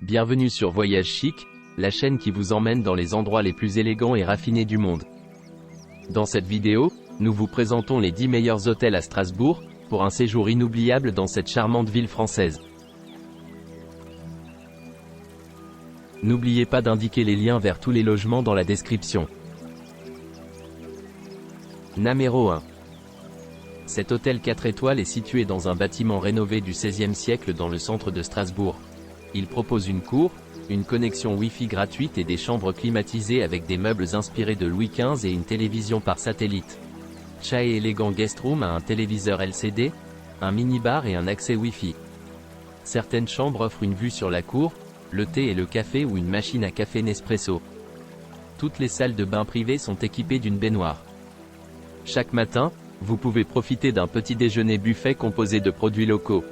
Bienvenue sur Voyage Chic, la chaîne qui vous emmène dans les endroits les plus élégants et raffinés du monde. Dans cette vidéo, nous vous présentons les 10 meilleurs hôtels à Strasbourg, pour un séjour inoubliable dans cette charmante ville française. N'oubliez pas d'indiquer les liens vers tous les logements dans la description. Numéro 1. Cet hôtel 4 étoiles est situé dans un bâtiment rénové du XVIe siècle dans le centre de Strasbourg. Il propose une cour, une connexion Wi-Fi gratuite et des chambres climatisées avec des meubles inspirés de Louis XV et une télévision par satellite. Chai élégant guest room a un téléviseur LCD, un minibar et un accès Wi-Fi. Certaines chambres offrent une vue sur la cour, le thé et le café ou une machine à café Nespresso. Toutes les salles de bain privées sont équipées d'une baignoire. Chaque matin, vous pouvez profiter d'un petit déjeuner buffet composé de produits locaux.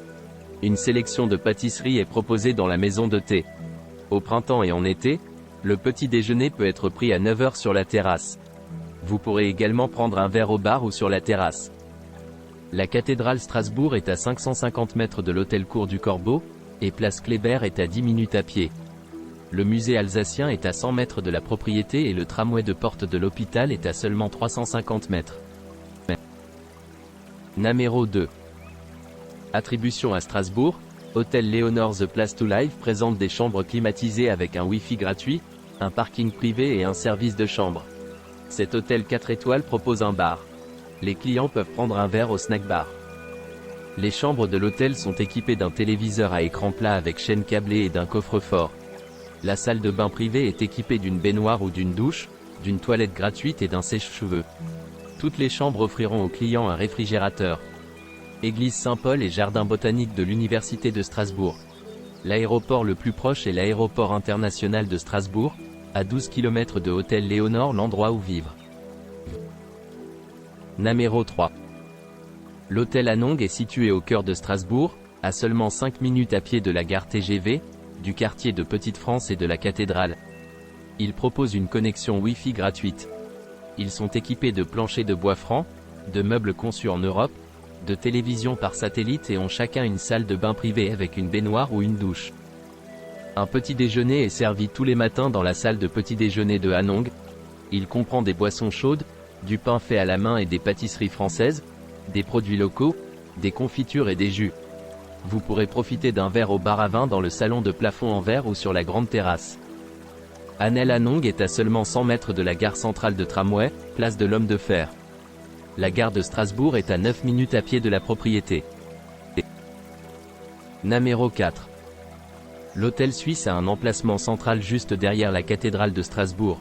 Une sélection de pâtisseries est proposée dans la maison de thé. Au printemps et en été, le petit déjeuner peut être pris à 9 h sur la terrasse. Vous pourrez également prendre un verre au bar ou sur la terrasse. La cathédrale Strasbourg est à 550 mètres de l'hôtel Cour du Corbeau, et place Kléber est à 10 minutes à pied. Le musée alsacien est à 100 mètres de la propriété et le tramway de porte de l'hôpital est à seulement 350 mètres. Numéro 2. Attribution à Strasbourg, Hôtel Léonore The Place to Live présente des chambres climatisées avec un Wi-Fi gratuit, un parking privé et un service de chambre. Cet hôtel 4 étoiles propose un bar. Les clients peuvent prendre un verre au snack bar. Les chambres de l'hôtel sont équipées d'un téléviseur à écran plat avec chaîne câblée et d'un coffre-fort. La salle de bain privée est équipée d'une baignoire ou d'une douche, d'une toilette gratuite et d'un sèche-cheveux. Toutes les chambres offriront aux clients un réfrigérateur. Église Saint-Paul et jardin botanique de l'Université de Strasbourg. L'aéroport le plus proche est l'aéroport international de Strasbourg, à 12 km de Hôtel Léonore, l'endroit où vivre. Numéro 3. L'hôtel Anong est situé au cœur de Strasbourg, à seulement 5 minutes à pied de la gare TGV, du quartier de Petite-France et de la cathédrale. Il propose une connexion Wi-Fi gratuite. Ils sont équipés de planchers de bois franc, de meubles conçus en Europe, de télévisions par satellite et ont chacun une salle de bain privée avec une baignoire ou une douche. Un petit déjeuner est servi tous les matins dans la salle de petit déjeuner de Anong. Il comprend des boissons chaudes, du pain fait à la main et des pâtisseries françaises, des produits locaux, des confitures et des jus. Vous pourrez profiter d'un verre au bar à vin dans le salon de plafond en verre ou sur la grande terrasse. Anel Anong est à seulement 100 mètres de la gare centrale de tramway, place de l'Homme de Fer. La gare de Strasbourg est à 9 minutes à pied de la propriété. Numéro 4. L'hôtel Suisse a un emplacement central juste derrière la cathédrale de Strasbourg.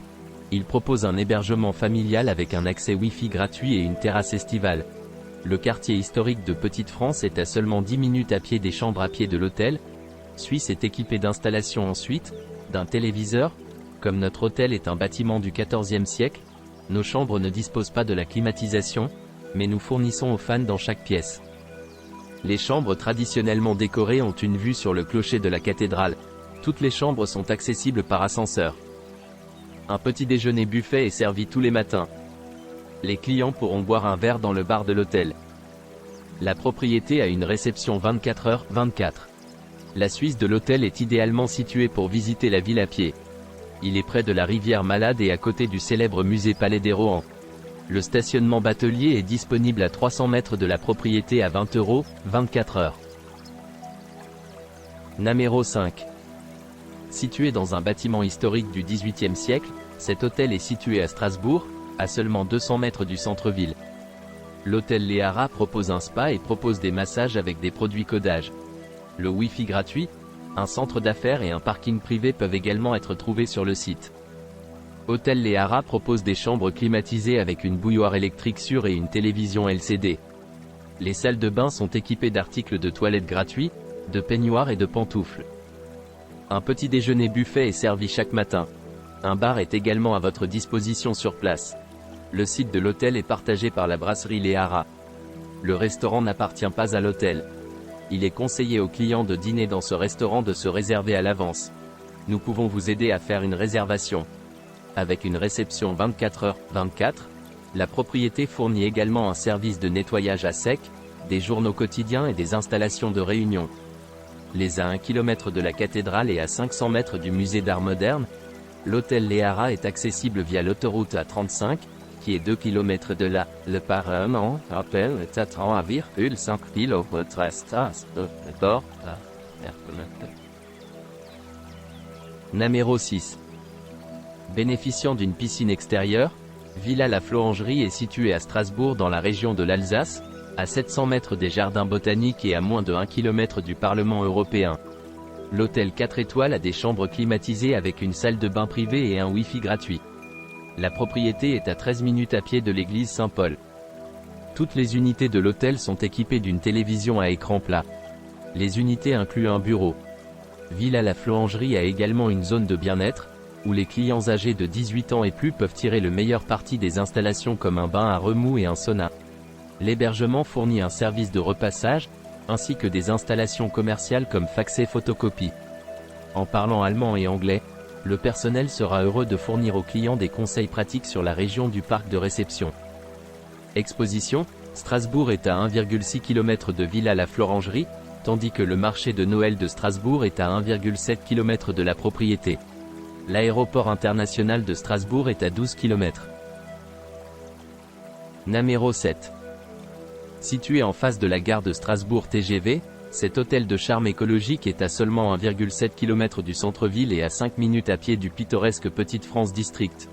Il propose un hébergement familial avec un accès Wi-Fi gratuit et une terrasse estivale. Le quartier historique de Petite-France est à seulement 10 minutes à pied des chambres à pied de l'hôtel. Suisse est équipé d'installations en suite, d'un téléviseur. Comme notre hôtel est un bâtiment du XIVe siècle, nos chambres ne disposent pas de la climatisation, mais nous fournissons aux fans dans chaque pièce. Les chambres traditionnellement décorées ont une vue sur le clocher de la cathédrale. Toutes les chambres sont accessibles par ascenseur. Un petit déjeuner buffet est servi tous les matins. Les clients pourront boire un verre dans le bar de l'hôtel. La propriété a une réception 24h/24. La Suisse de l'hôtel est idéalement située pour visiter la ville à pied. Il est près de la rivière Malade et à côté du célèbre musée Palais des Rohan. Le stationnement Batelier est disponible à 300 mètres de la propriété à 20 €, 24 heures. Numéro 5. Situé dans un bâtiment historique du XVIIIe siècle, cet hôtel est situé à Strasbourg, à seulement 200 mètres du centre-ville. L'hôtel Léara propose un spa et propose des massages avec des produits codage. Le Wi-Fi gratuit, un centre d'affaires et un parking privé peuvent également être trouvés sur le site. Hôtel Léara propose des chambres climatisées avec une bouilloire électrique sûre et une télévision LCD. Les salles de bain sont équipées d'articles de toilette gratuits, de peignoirs et de pantoufles. Un petit déjeuner buffet est servi chaque matin. Un bar est également à votre disposition sur place. Le site de l'hôtel est partagé par la brasserie Léara. Le restaurant n'appartient pas à l'hôtel. Il est conseillé aux clients de dîner dans ce restaurant de se réserver à l'avance. Nous pouvons vous aider à faire une réservation. Avec une réception 24h/24, la propriété fournit également un service de nettoyage à sec, des journaux quotidiens et des installations de réunion. les à 1 km de la cathédrale et à 500 mètres du musée d'art moderne. L'hôtel Les Haras est accessible via l'autoroute A35, qui est 2 km de là. Le Parlement appelle est à 3,5 km de bord. Numéro 6. Bénéficiant d'une piscine extérieure, Villa La Florangerie est située à Strasbourg dans la région de l'Alsace, à 700 mètres des jardins botaniques et à moins de 1 km du Parlement européen. L'hôtel 4 étoiles a des chambres climatisées avec une salle de bain privée et un Wi-Fi gratuit. La propriété est à 13 minutes à pied de l'église Saint-Paul. Toutes les unités de l'hôtel sont équipées d'une télévision à écran plat. Les unités incluent un bureau. Villa La Florangerie a également une zone de bien-être, où les clients âgés de 18 ans et plus peuvent tirer le meilleur parti des installations comme un bain à remous et un sauna. L'hébergement fournit un service de repassage, ainsi que des installations commerciales comme fax et photocopie. En parlant allemand et anglais, le personnel sera heureux de fournir aux clients des conseils pratiques sur la région du parc de réception. Exposition, Strasbourg est à 1,6 km de Villa La Florangerie, tandis que le marché de Noël de Strasbourg est à 1,7 km de la propriété. L'aéroport international de Strasbourg est à 12 km. Numéro 7. Situé en face de la gare de Strasbourg TGV, cet hôtel de charme écologique est à seulement 1,7 km du centre-ville et à 5 minutes à pied du pittoresque Petite-France District.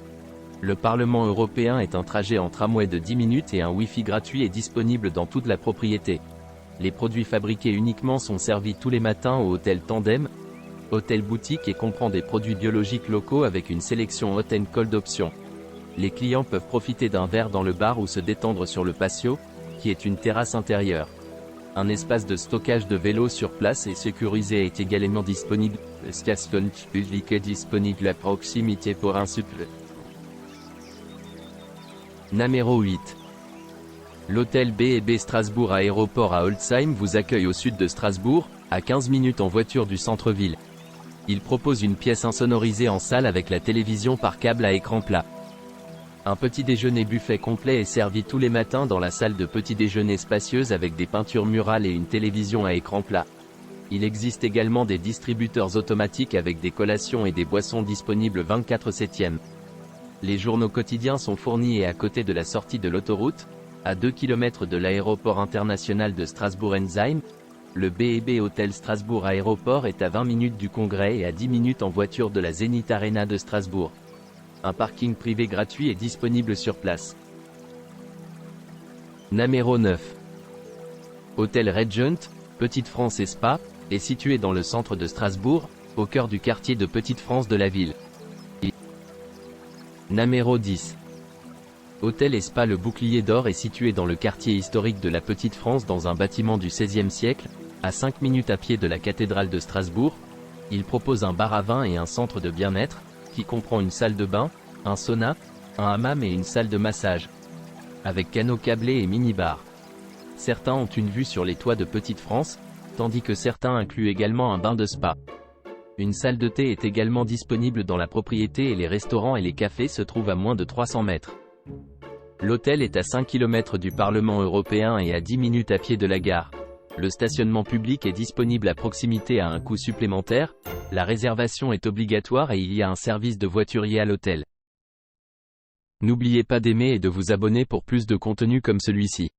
Le Parlement européen est un trajet en tramway de 10 minutes et un Wi-Fi gratuit est disponible dans toute la propriété. Les produits fabriqués uniquement sont servis tous les matins au hôtel Tandem, hôtel boutique et comprend des produits biologiques locaux avec une sélection hot and cold d'options. Les clients peuvent profiter d'un verre dans le bar ou se détendre sur le patio, qui est une terrasse intérieure. Un espace de stockage de vélos sur place et sécurisé est également disponible. Le station public est disponible à proximité pour un supple. Numéro 8. L'hôtel B&B Strasbourg Aéroport à Holzheim vous accueille au sud de Strasbourg, à 15 minutes en voiture du centre-ville. Il propose une pièce insonorisée en salle avec la télévision par câble à écran plat. Un petit déjeuner buffet complet est servi tous les matins dans la salle de petit déjeuner spacieuse avec des peintures murales et une télévision à écran plat. Il existe également des distributeurs automatiques avec des collations et des boissons disponibles 24/7. Les journaux quotidiens sont fournis et à côté de la sortie de l'autoroute, à 2 km de l'aéroport international de Strasbourg-Ensheim, le B&B Hôtel Strasbourg Aéroport est à 20 minutes du Congrès et à 10 minutes en voiture de la Zénith Arena de Strasbourg. Un parking privé gratuit est disponible sur place. Numéro 9. Hôtel Regent, Petite-France et Spa, est situé dans le centre de Strasbourg, au cœur du quartier de Petite-France de la ville. Numéro 10. Hôtel et Spa Le Bouclier d'Or est situé dans le quartier historique de la Petite-France dans un bâtiment du XVIe siècle, à 5 minutes à pied de la cathédrale de Strasbourg. Il propose un bar à vin et un centre de bien-être, qui comprend une salle de bain, un sauna, un hammam et une salle de massage. Avec canaux câblés et mini-bar. Certains ont une vue sur les toits de Petite-France, tandis que certains incluent également un bain de spa. Une salle de thé est également disponible dans la propriété et les restaurants et les cafés se trouvent à moins de 300 mètres. L'hôtel est à 5 km du Parlement européen et à 10 minutes à pied de la gare. Le stationnement public est disponible à proximité à un coût supplémentaire, la réservation est obligatoire et il y a un service de voiturier à l'hôtel. N'oubliez pas d'aimer et de vous abonner pour plus de contenu comme celui-ci.